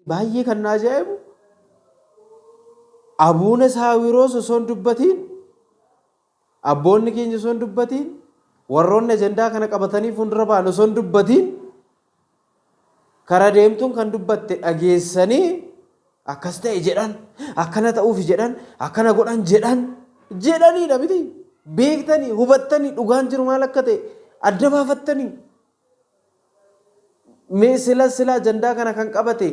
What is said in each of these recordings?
baay'ee kan na ajaa'ibu Abuuna Saawiroos osoo hin dubbatiin abboonni keenya osoo hin dubbatiin warroonni ajandaa kana qabatanii fuuldura ba'an osoo hin dubbatiin karaa deemtuun kan dubbatte dhageessanii akkas ta'e jedhan akkana ta'uuf jedhan akkana godhan jedhaniidha miti beektanii hubattanii dhugaan jiru maal akka ta'e adda baafattanii mee sila ajandaa kana kan qabate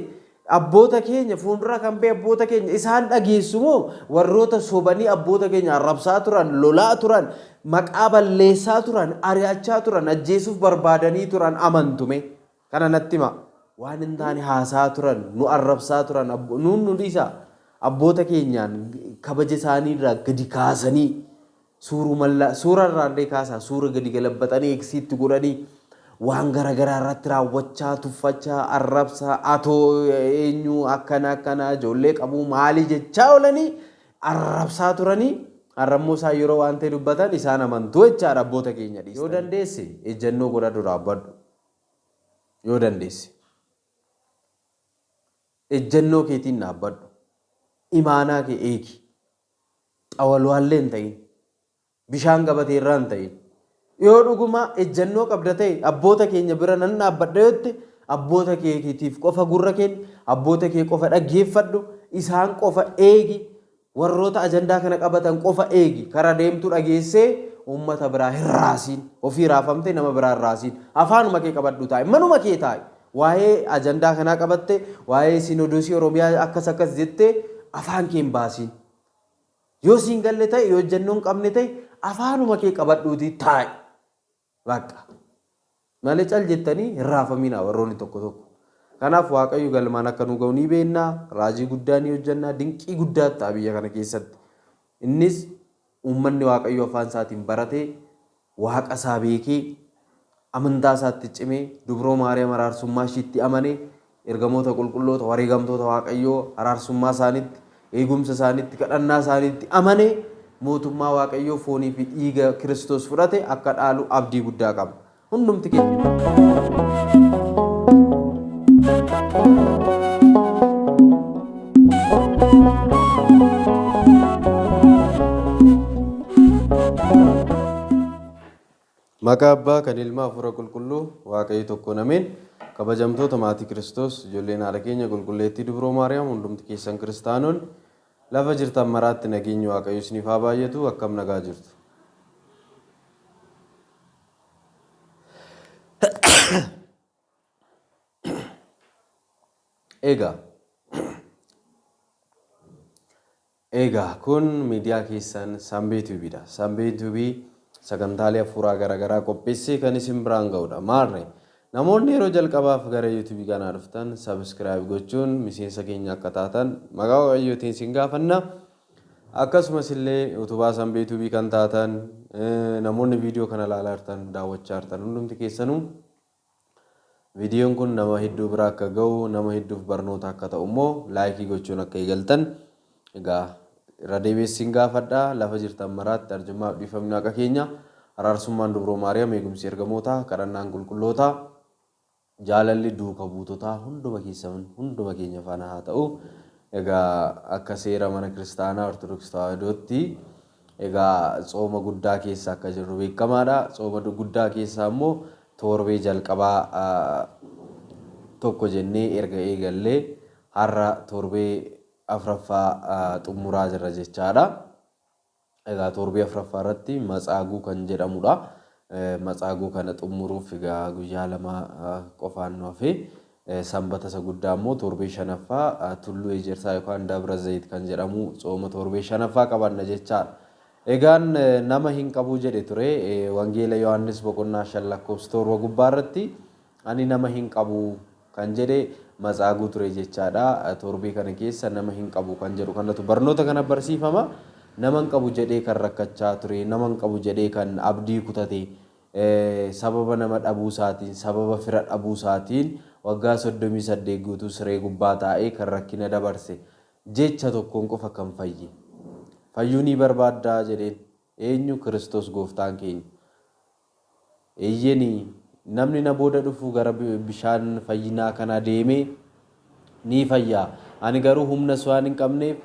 abboota keenya fuuldura kan ba'e abboota keenya isaan dhageessu moo warroota sobanii abboota keenya arrabsaa turan lolaa turan maqaa balleessaa turan ari'achaa turan ajjeesuuf barbaadanii turan amantume kana natti hima waan hin taane haasaa turan nu arrabsaa turan nu dhiisa abboota keenyaan kabaja isaanii irraa gadi kaasanii suura irraa kaasaa suura gadi galabbatanii eegsiitti godhanii waan garagaraa irratti raawwachaa tuffachaa arrabsaa atoo eenyu akkana ijoollee qabuu maalii jechaa oolanii arrabsaa turanii arrammoo isaa yeroo waan ta'e dubbatan isaan amantuu jechaadha abboota keenya dhiisa. Yoo dandeesse ejjennoo godhadhu dhaabbadhu yoo dandeesse ejjennoo keetiin dhaabbadhu imaanaa kee eegi xawalwaallee hin ta'in bishaan gabatee irraa hin ta'in. Yoo dhuguma ejjennoo qabda ta'e abboota keenya bira nan dhaabbadha yotte abboota keetiif qofa gurra kenni abboota kee qofa dhaggeeffadhu isaan qofa eegi warroota ajandaa kana qabatan qofa eegi karaa deemtu dhageessee uummata biraa hin raasiin ofii raafamte nama biraa hin raasiin afaanuma kee qabadhu taa'e manuma kee taa'e waa'ee ajandaa kanaa qabatte waa'ee sinodosii oromiyaa akkas jettee afaan kee hin baasiin yoo siin galle ta'e yoo ejjennoon qabne ta'e afaanuma kee qabadhuutii taa'e. Bakka malee cal jettanii hin raafamina warroonni tokko tokko. Kanaaf Waaqayyo galmaan akka nu ga'u ni beekna raajii guddaa ni hojjenna dinqii guddaa ta'a biyya kana keessatti. Innis uummanni Waaqayyo afaan isaatiin baratee waaqa isaa beekee amantaa isaatti cimee dubroo Maariyaam araarsummaa ishiitti amanee ergamoota qulqulloota wareegamtoota Waaqayyoo araarsummaa isaaniitti eegumsa isaaniitti kadhannaa isaaniitti amanee mootummaa Waaqayyoo foonii fi dhiiga Kiristoos fudhate akka dhaalu abdii guddaa qaba. Hundumti keenya maqaa Abbaa kan Ilmaa Hafuura Qulqulluu Waaqayyo tokkoon ameen. Kabajamtoota maatii Kiristoos ijoolleen haadha keenya qulqulleettii dubroo Maariyaam hundumti keessan kiristaanonni lafa jirtan maraatti nageenyi Waaqayyo isiniif haa baay'atu akkam nagaa jirtu. Egaa kun miidiyaa keessan Sanbee TVdha. Sanbee TV sagantaalee hafuuraa garaagaraa qopheessee kan isin biraan ga'udha. Maarree namoonni yeroo jalqabaaf gara YouTube kanaa dhuftan subscribe gochuun miseensa keenya akka taatan maqaa Waaqayyootiin isin gaafanna. Akkasumas illee utubaa Sanbee TV kan taatan namoonni viidiyoo kana ilaalaa jirtan daawwachaa jirtan hundumti keessanuu viidiyoon kun nama hedduu bira akka ga'u nama hedduuf barnoota akka ta'u immoo laayikii gochuun akka eegaltan egaa irra deebiin gaafadha. Lafa jirtan maraatti arjummaa dhiifamni akka keenya araarsummaan dubroo Maariyaam eegumsi ergamootaa kadhannaan qulqullootaa jaalalli duuka buutotaa hunduma keessan hunduma keenya faana haa ta'u. Egaa akka seera mana kiristaanaa Ortodoksii Tawaahidootti egaa tsooma guddaa keessa akka jirru beekamaadha. Tsooma guddaa keessa immoo torbee jalqabaa tokko jennee erga eegallee har'a torbee afraffaa xumuraa jirra jechaadha. Egaa torbee afraffaa irratti matsaaguu kan jedhamudha. Matsaaguu kana xumuruuf egaa guyyaa lama qofaan nu hafe sanbata isa guddaa immoo torbee shanaffaa tulluu ejersaa yookaan dabra zayit kan jedhamu tsooma torbee shanaffaa qabanna jechaadha. Egaan nama hin qabu jedhe ture wangeela Yohaannis boqonnaa 5 lakkoofsa 7 gubbaa irratti ani nama hin qabu kan jedhe matsaaguu ture jechaadha. Torbee kana keessa nama hin qabu kan jedhu kanatu barnoota kana barsiifama. Nama hin qabu jedhee kan rakkachaa ture nama hin qabu jedhee kan abdii kutate sababa nama dhabuu isaatiin sababa fira dhabuu isaatiin waggaa 38 guutuu siree gubbaa taa'ee kan rakkina dabarse jecha tokkoon qofa kan fayye. Fayyuu ni barbaaddaa jedheen eenyu Kiristoos gooftaan keenya. Eeyyeni namni na booda dhufu gara bishaan fayyinaa kana deemee ni fayyaa. Ani garuu humna waan hin qabneef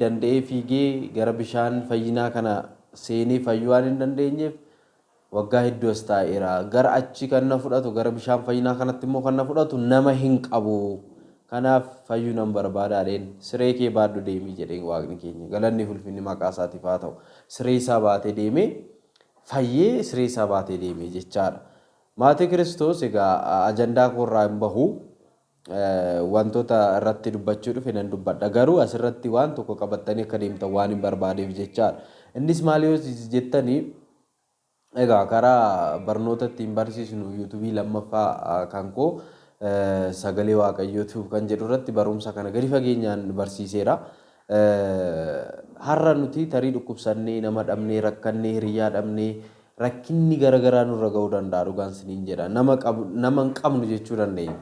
danda'ee fiigee gara bishaan fayyinaa kana seenee fayyuu waan hin dandeenyeef waggaa hedduu as taa'eera. Gara achi kan na fudhatu gara bishaan fayyinaa kanatti immoo kan na fudhatu nama hin qabu. Kanaaf fayyuu nan barbaadaadheen siree kee baadhu deemii jedheen waaqni keenya. Galanni ulfinni maqaa isaatiif haa ta'u. Siree isaa baatee deemee fayyee siree isaa baatee deemee jechaadha. Maatii Kiristoos egaa ajandaa koorraa hin bahu. Wantoota irratti dubbachuu dhufe nan dubbadha. Garuu asirratti waan tokko qabattanii akka deemtan waan hin barbaadeef jechaadha. Innis maal yoo jettanii egaa karaa barnoota ittiin barsiisnu yuutuubii lammaffaa kan koo sagalee waaqayyootiif kan jedhu irratti barumsa kana gadi fageenyaan barsiiseera. Har'a nuti tarii dhukkubsannee nama dhabnee rakkannee hiriyaa dhabnee rakkinni garaagaraa nurra ga'uu danda'a dhugaan isiniin jedha. Nama hin qabnu jechuu dandeenya.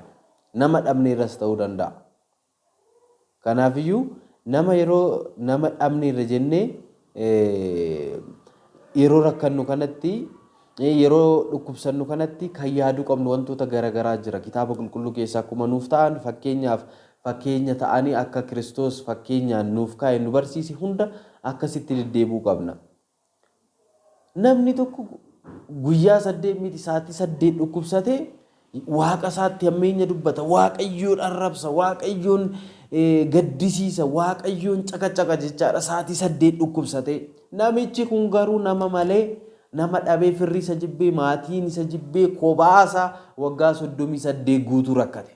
Nama dhabneerras ta'uu danda'a. Kanaafiyyuu nama yeroo nama dhabneerra jennee yeroo rakkannu kanatti yeroo dhukkubsannu kanatti kan yaaduu qabnu wantoota garaagaraa jira. Kitaaba qulqulluu keessaa akkuma nuuf ta'an fakkeenya ta'anii akka Kiristoos fakkeenyaan nuuf kaa'e nu barsiise hunda akkasitti deddeebuu qabna. Namni tokko guyyaa 8 miti sa'aatii 8 dhukkubsatee waaqa isaatti hammeenya dubbata, waaqayyoon arrabsa, waaqayyoon gaddisiisa, waaqayyoon caqacaqa jechaadha. Sa'aatii 8 dhukkubsatee namichi kun garuu nama malee nama dhabee firri isa jibbee maatiin isa jibbee kobaasa waggaa 38 guutuu rakkate.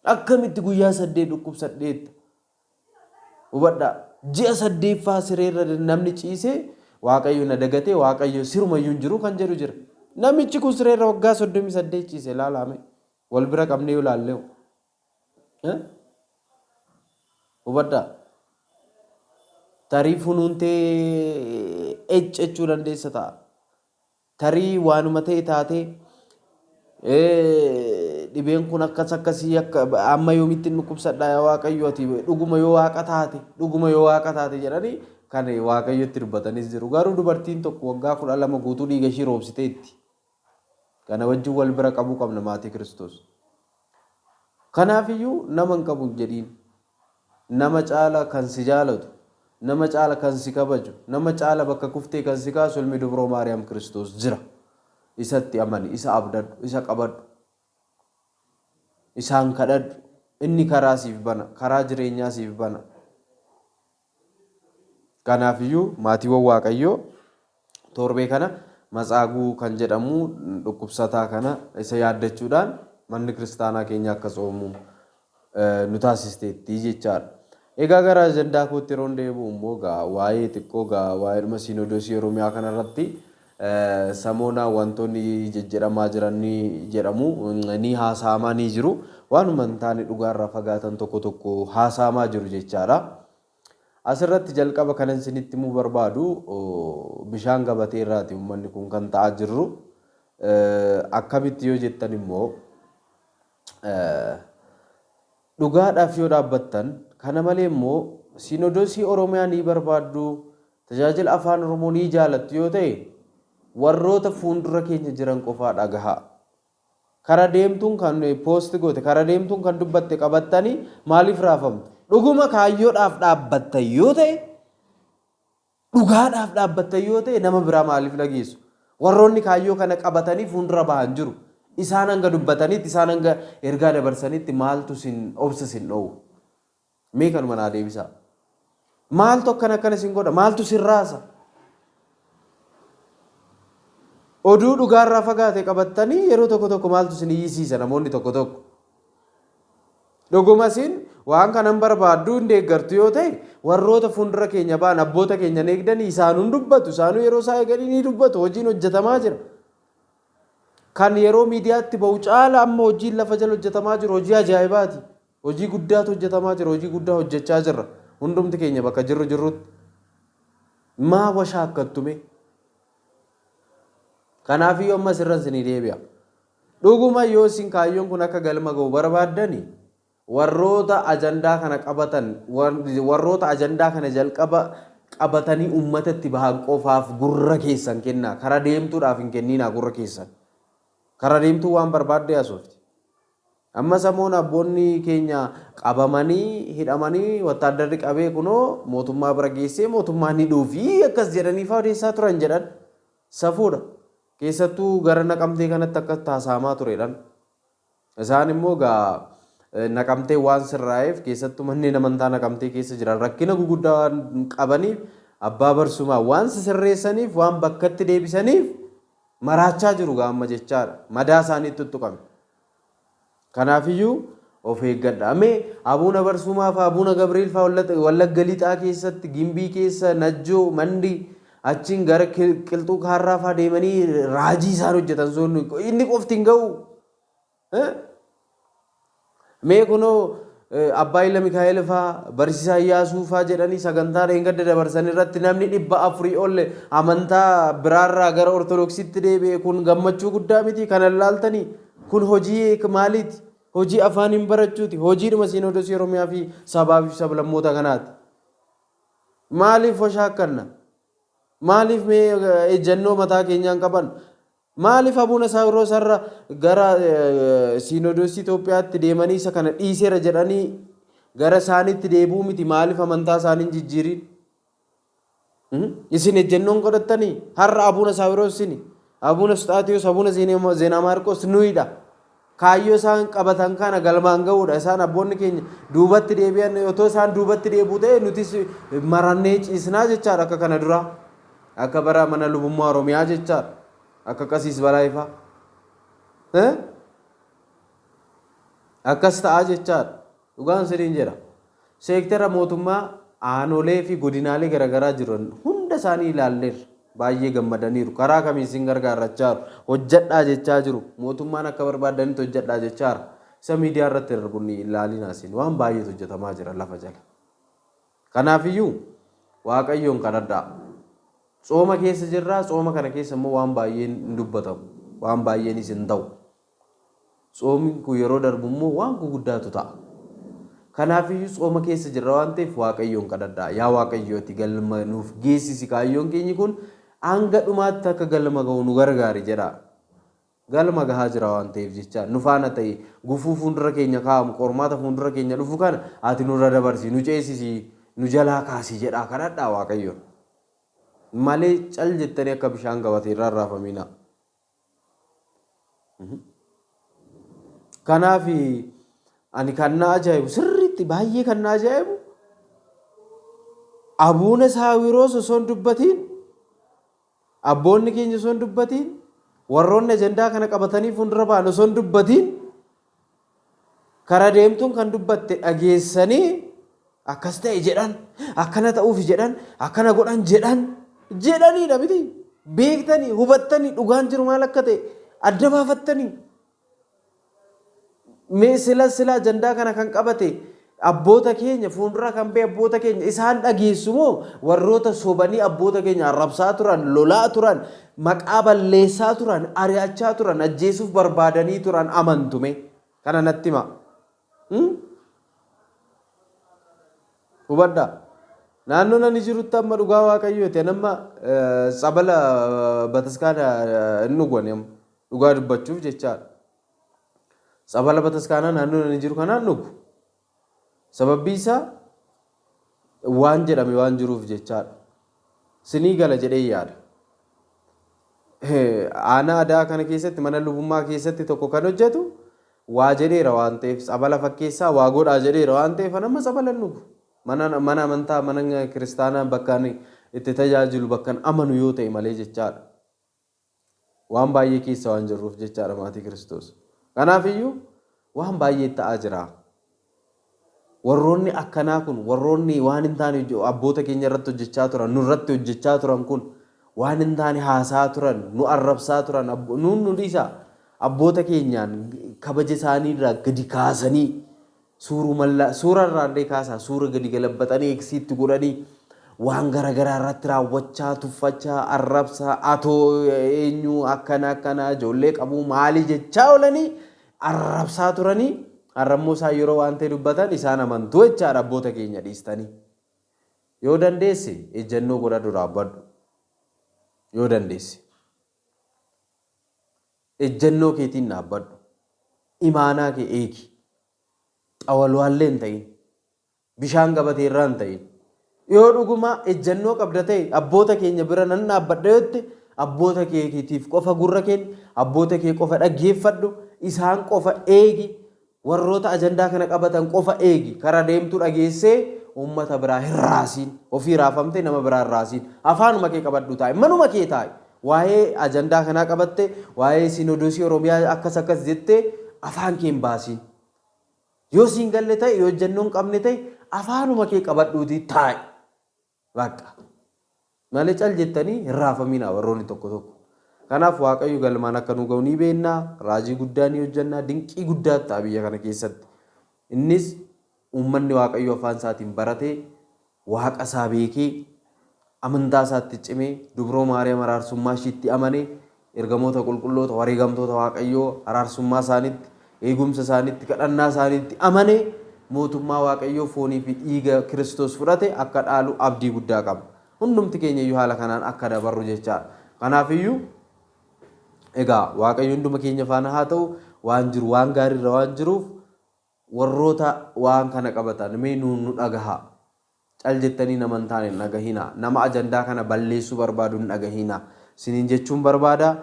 Akkamitti guyyaa 8 dhukkubsadheetta? Hubadhaa ji'a 8ffaa sireerra namni ciisee waaqayyo na dagatee waaqayyo sirumayyuu hin jiru kan jedhu jira. Namichi kun sireerra waggaa 38 ciise ilaalame wal bira qabnee yoo ilaalle hubadhaa tarii funuuntee ejjechuu dandeessa ta'a. Tarii waanuma ta'e taatee dhibeen kun akkasii akka amma yoomitti dhukkubsadhaa yaa waaqayyo ati dhuguma yoo waaqa taate jedhanii kan waaqayyotti dubbatanis jiru. Garuu dubartiin tokko waggaa 12 guutuu dhiiga ishii roobsiteetti. Kana wajjin wal bira qabuu qabna maatii Kiristoos. Kanaafiyyuu nama hin qabu jedhiin nama caala kan si jaalatu, nama caala kan si kabaju, nama caala bakka kuftee kan si kaasu ilmi dubroo Maariyaam Kiristoos jira. Isatti amani, isa abdadhu, isa qabadhu, isaan kadhadhu. Inni karaa siif bana, karaa jireenyaa siif bana. Kanaafiyyuu maatiiwwan waaqayyoo torbee kana matsaaguu kan jedhamu dhukkubsataa kana isa yaaddachuudhaan manni kiristaanaa keenya akka soomu nu taasisteetti jechaadha. Egaa gara ajandaa kootti yeroo deebi'u immoo waa'ee xiqqoo waa'ee dhuma Siinodoosii Oromiyaa kanarratti samoonaa wantoonni jijjiiramaa jiran ni jedhamu ni haasa'amaa ni jiru. Waanuma hin taane dhugaarraa fagaatan tokko haasa'amaa jiru jechaadha. Asirratti jalqaba kanan isinitti himuu barbaadu bishaan gabatee irraati uummanni kun kan ta'aa jirru. Akkamitti yoo jettan immoo dhugaadhaaf yoo dhaabbattan kana malee immoo Siinodoosii Oromiyaa ni barbaaddu tajaajila afaan Oromoo ni jaalattu yoo ta'e warroota fuuldura keenya jiran qofaa dhagahaa. Kara deemtuun kan poosti goote kara deemtuun kan dubbatte qabattanii maaliif raafamtu? Dhuguma kaayyoodhaaf dhaabbatta yoo ta'e dhugaadhaaf dhaabbatta yoo ta'e nama biraa maaliif dhageessu? Warroonni kaayyoo kana qabatanii fuuldura bahan jiru. Isaan hanga dubbatanitti isaan hanga ergaa dabarsanitti maaltu sin obsa sin dhowu? Mee kanuma naa deebisaa. Maaltu akkana sin godha? Maaltu sin raasa? Oduu dhugaarraa fagaate qabattanii yeroo tokko maaltu sin iyyisiisa namoonni tokko. Dhuguma sin waan kanan barbaaddu hin deeggartu yoo ta'e warroota fuuldura keenya ba'an abboota keenya eegdanii isaanuu dubbatu. Isaanuu yeroo isaa eeganii ni dubbatu. Hojiin hojjetamaa jira. Kan yeroo miidiyaatti ba'u caala amma hojiin lafa jala hojjetamaa jiru hojii ajaa'ibaati. Hojii guddaatu hojjetamaa jira. Hojii guddaa hojjechaa jirra. Hundumti keenya bakka jirrutti maa washaakattume. Kanaafiyyuu amma sirran sinii deebi'a. Dhuguma yoo isin kaayyoon kun akka galma ga'u barbaaddani warroota ajandaa kana qabatan warroota ajandaa kana jalqaba qabatanii ummatatti bahan qofaaf gurra keessan kennaa. Kara deemtuudhaaf hin kenninaa gurra keessan. Kara deemtuu waan barbaadde haasofti. Amma samoon abboonni keenya qabamanii hidhamanii wattaaddarri qabee kunoo mootummaa bira geessee mootummaan hidhuu fi akkas jedhanii fa'aa odeessaa turan jedhan safuudha. Keessattuu gara Naqamtee kanatti akka taasifamaa turedhaan. Isaan immoo Naqamtee waan sirraa'eef keessattuu manneen amantaa Naqamtee keessa jiran rakkina guguddaa waan qabaniif abbaa barsumaa waan sirreessaniif waan bakkatti deebisaniif maraachaa jiru gaamma jechaadha. Madaa isaaniitti tuttuqame. Kanaafiyyuu of eeggadha. Amee Abuuna Barsumaa fa'aa Abuuna Gabriel fa'aa Wallagga Lixaa keessatti Gimbii keessa Najjoo Mandii achiin gara Qilxuu Kaarraa fa'aa deemanii raajii isaan hojjetan sun inni qofti hin ga'u. Mee kunoo Abbaa Ila Mikaa'el fa'aa Barsiisaa Iyyaasuu fa'aa jedhanii sagantaa dheengadda dabarsan irratti namni 400 ol amantaa biraarraa gara Ortodoksiitti deebi'e kun gammachuu guddaa miti kana ilaaltanii kun hojii maaliiti? Hojii afaaniin barachuuti. Hojiidhuma Siinoodosii Oromiyaa fi sabaa fi sablammoota kanaati. Maaliif washaakkanna? Maaliif mee ejjennoo mataa keenyaan qaban? Maaliif Abuuna Saawiroo sarara gara Siinoodosii Itoophiyaatti deemanii isa kana dhiiseera jedhanii gara isaaniitti deebi'uu miti? Maaliif amantaa isaaniin jijjiiriin? Isin ejjennoon godhattanii har'a Abuuna Saawiroo isini Abuuna Sxaatiyos Abuuna Zeenaa Maarqos nuyidha. Kaayyoo isaan qabatan kana galmaan ga'uudha. Isaan abboonni keenya duubatti deebi'an otoo isaan duubatti deebi'u ta'e nutis marannee ciisnaa jechaadha akka kana dura. Akka bara mana lubummaa Oromiyaa jechaadha. Akka Qasiis Balaayifaa. Akkas ta'a jechaadha. Dhugaan sirriin jedha. Seektara mootummaa aanolee fi godinaalee garaagaraa jiran hunda isaanii ilaalleerra. Baay'ee gammadaniiru. Karaa kamiin isin gargaarachaa jiru. Hojjedhaa jechaa jiru. Mootummaan akka barbaadanitti hojjedhaa jechaa jira. Isa miidiyaa irratti darbuun ilaalina isin waan baay'eetu hojjetamaa jira lafa jala. Kanaafiyyuu Waaqayyoon kadhadhaa. Tsooma keessa jirraa. Tsooma kana keessa immoo waan baay'een hin dubbatamu. Waan baay'eenis hin ta'u. Tsoomni kun yeroo darbu immoo waan guguddaatu ta'a. Kanaafiyyuu tsooma keessa jirra waan ta'eef Waaqayyoon kadhadhaa. Yaa Waaqayyooti galma nuuf geessisi kaayyoon keenyi kun hanga dhumaatti akka galma ga'u nu gargaari jedha. Galma gahaa jira waan ta'eef jecha nu faana ta'e gufuu fuuldura keenya kaa'amu qormaata fuuldura keenya dhufu kana ati nurra dabarsi nu ceesisi nu jalaa kaasi jedha kadhadhaa Waaqayyoon. Malee cal jettanii akka bishaan gabatee irraa raafamina. Kanaaf ani kan na ajaa'ibu sirriitti baay'ee kan na ajaa'ibu Abuuna Saawiroos osoo hin dubbatiin abboonni keenya osoo hin dubbatiin warroonni ajandaa kana qabatanii fuuldura ba'an osoo hin dubbatiin kara deemtuun kan dubbatte dhageessanii akkas ta'e jedhan akkana ta'uuf jedhan akkana godhan jedhaniidha miti beektanii hubattanii dhugaan jiru maal akka ta'e adda baafattanii mee sila ajandaa kana kan qabate abboota keenya fuuldura kan ba'e abboota keenya isaan dhageessu moo warroota sobanii abboota keenya arrabsaa turan lolaa turan maqaa balleessaa turan ari'achaa turan ajjeesuuf barbaadanii turan amantume kana natti hima. Hubadhaa naannoo nani jirutti amma dhugaa Waaqayyooti nama sabala bataskaana hin dhugwan dhugaa dubbachuuf jechaadha. Sabala bataskaanaa naannoo nani jiru kanaan dhugu. Sababbi isaa waan jedhame waan jiruuf jechaadha. Sinii gala jedhee yaada. Aanaa aadaa kana keessatti mana lubummaa keessatti tokko kan hojjetu waa jedheera waan ta'eef sabala fakkeessaa waa godhaa jedheera waan ta'eef nama sabala hin dhugu. Mana amantaa mana kiristaanaa bakkaan itti tajaajilu bakkaan amanu yoo ta'e malee jechaadha. Waan baay'ee keessa waan jirruuf jechaadha maatii Kiristoos. Kanaafiyyuu waan baay'ee ta'aa jira. Warroonni akkanaa kun warroonni waan hin taane abboota keenya irratti hojjechaa turan nu irratti hojjechaa turan kun waan hin taane haasaa turan nu arrabsaa turan nu dhiisa abboota keenyaan kabaja isaanii irraa gadi kaasanii suura irraallee kaasaa suura gadi galabbatanii eegsiitti godhanii waan garaagaraa irratti raawwachaa tuffachaa arrabsaa atoo eenyu akkana ijoollee qabuu maalii jechaa oolanii arrabsaa turanii arrammoo isaa yeroo waan ta'e dubbatan isaan amantuu jechaadha abboota keenya dhiistanii. Yoo dandeesse ejjennoo godhadhu dhaabbadhu. Yoo dandeesse ejjennoo keetiin dhaabbadhu. imaanaa kee eegi. Xawalwaallee hin ta'in. Bishaan gabatee irraa hin ta'in. Yoo dhuguma ejjennoo qabda ta'e abboota keenya bira nan dhaabbadha yotti abboota keetiif qofa gurra kenni, abboota kee qofa dhaggeeffadhu, isaan qofa eegi, warroota ajandaa kana qabatan qofa eegi. Karaa deemtu dhageessee uummata biraa hin raasiin, ofii raafamtee nama biraa hin raasiin. Afaanuma kee qabadhu taa'e, manuma kee taa'e. Waa'ee ajandaa kanaa qabatte, waa'ee Sinodoosii Oromiyaa akkas akkas jettee afaan kee hin baasiin. Yoo siin galle ta'e, yoo ejjennoo hin qabne ta'e afaanuma kee qabadhuutii taa'e. Bakka malee cal jettanii hin raafaminaa warroonni tokko tokko. Kanaaf Waaqayyo galmaan akka nu ga'u ni beeknaa, raajii guddaa ni hojjannaa, dinqii guddaa ta'a biyya kana keessatti. Innis uummanni Waaqayyo afaan isaatiin baratee, Waaqa isaa beekee, amantaa isaatti cimee, dubroo Maariyaam araarsummaa ishiitti amanee, ergamoota qulqulloota wareegamtoota Waaqayyoo araarsummaa isaaniitti, eegumsa isaaniitti, kadhannaa isaaniitti amanee mootummaa Waaqayyoo foonii fi dhiiga Kiristoos fudhate akka dhaalu abdii guddaa qaba. Hundumti keenya iyyuu haala kanaan akka dabarru jechaadha. Kanaaf iyyuu egaa Waaqayyo hunduma keenya faana haa ta'u, waan jiru waan gaariirra waan jiruuf warroota waan kana qabatan mee nu dhagahaa. Cal jettanii nama hin taane hin dhagahinaa. Nama ajandaa kana balleessuu barbaadu hin dhagahinaa. Siniin jechuun barbaada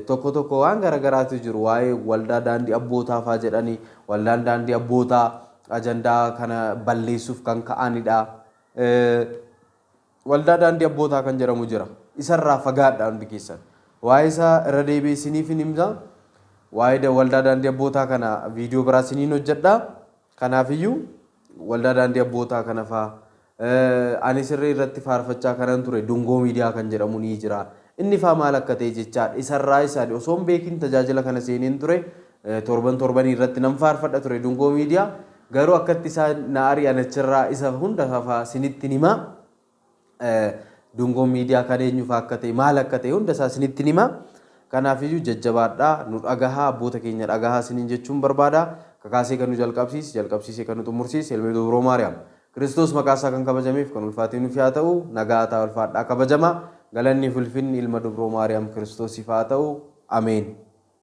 tokko tokko waan garagaraatu jiru. Waa'ee waldaa daandii abbootaa fa'aa jedhanii waldaan daandii abbootaa ajandaa kana balleessuuf kan ka'anidha. Waldaa daandii abbootaa kan jedhamu jira. Isarraa fagaadha hundi keessan. Waa'ee isaa irra deebi'ee isiniif hin himsa. Waa'ee waldaa daandii abbootaa kana viidiyoo biraa isiniin hojjedha. Kanaafiyyuu waldaa daandii abbootaa kana fa'aa ani sirrii irratti faarfachaa kanan ture Dungoo Miidiyaa kan jedhamu ni jira. Inni fa'aa maal akka ta'e jechaadha. Isarraa isaadha. Osoo hin beekin tajaajila kana seeneen ture torbanii irratti nan faarfadha ture Dungoo Miidiyaa. Garuu akkatti isaa na ari'an achirraa isa hunda fa'aa isinitti hima. Dungoo Miidiyaa kan eenyuuf akka ta'e maal akka ta'e hunda isaa isinitti hima. Kanaafiyyuu jajjabaadhaa nu dhagahaa abboota keenya dhagahaa isiniin jechuun barbaada. Kakaasee kan nu jalqabsiise kan nu xumursiise ilmi dubroo Maariyaam. Kiristoos maqaa isaa kan kabajameef kan ulfaatee nuuf haa ta'u, nagaa ta'a ulfaadhaa kabajama. Galanni ulfinni ilma dubroo Maariyaam Kiristoosiif haa ta'u. Ameen.